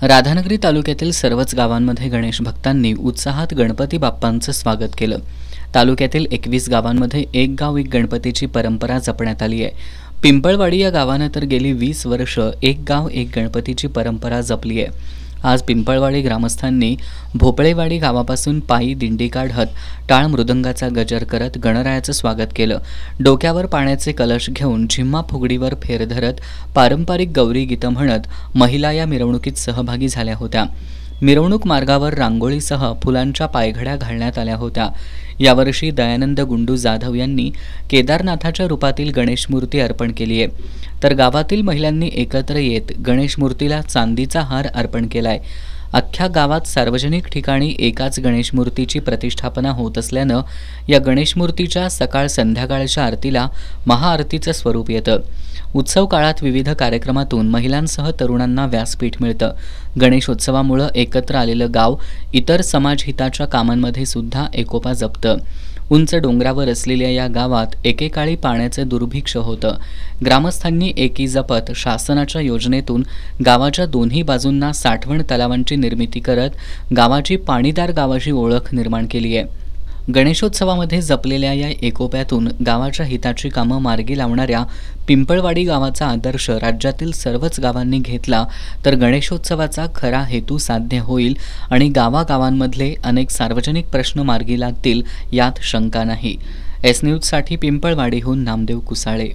राधानगरी तालुक्यातील सर्वच गावांमध्ये गणेश भक्तांनी उत्साहात गणपती बाप्पांचं स्वागत केलं। तालुक्यातील 21 गावांमध्ये एक गाव एक गणपतीची परंपरा जपण्यात आली आहे। पिंपळवाडी या गावानं तर गेली 20 वर्ष एक गाव एक गणपतीची परंपरा जपली आहे। आज पिंपळवाडी ग्रामस्थांनी भोपळेवाडी गावापासून पायी दिंडी काढत टाळ मृदंगाचा गजर करत गणरायाचं स्वागत केलं। डोक्यावर पाण्याचे कलश घेऊन झिम्मा फुगडीवर फेर धरत पारंपरिक गौरी गीतं म्हणत महिला या मिरवणुकीत सहभागी झाल्या होत्या। मिरवणूक मार्गावर रांगोळीसह फुलांच्या पायघड्या घालण्यात आल्या होत्या। यावर्षी दयानंद गुंडू जाधव यांनी केदारनाथाच्या रूपातील गणेश मूर्ती अर्पण केली आहे, तर गावातील महिलांनी एकत्र येत गणेश मूर्तीला चांदीचा हार अर्पण केलाय। अख्ख्या गावात सार्वजनिक ठिकाणी एकाच गणेश मूर्तीची प्रतिष्ठापना होत असल्यानं या गणेश मूर्तीच्या सकाळ संध्याकाळच्या आरतीला महाआरतीचं स्वरूप येतं। उत्सव काळात विविध कार्यक्रमातून महिलांसह तरुणांना व्यासपीठ मिळतं। गणेशोत्सवामुळे एकत्र आलेलं गाव इतर समाजहिताच्या कामांमध्ये सुद्धा एकोपा जपतं। उंच डोंगरावर असलेल्या या गावात एकेकाळी पाण्याचे दुर्भिक्ष होतं। ग्रामस्थांनी एकी जपत शासनाच्या योजनेतून गावाच्या दोन्ही बाजूंना साठवण तलावांची निर्मिती करत गावाची पाणीदार गावाची ओळख निर्माण केली आहे। गणेशोत्सवामध्ये जपलेल्या या एकोप्यातून गावाच्या हिताची कामं मार्गी लावणाऱ्या पिंपळवाडी गावाचा आदर्श राज्यातील सर्वच गावांनी घेतला तर गणेशोत्सवाचा खरा हेतू साध्य होईल आणि गावागावांमधले अनेक सार्वजनिक प्रश्न मार्गी लागतील यात शंका नाही। एस न्यूजसाठी पिंपळवाडीहून नामदेव कुसाळे।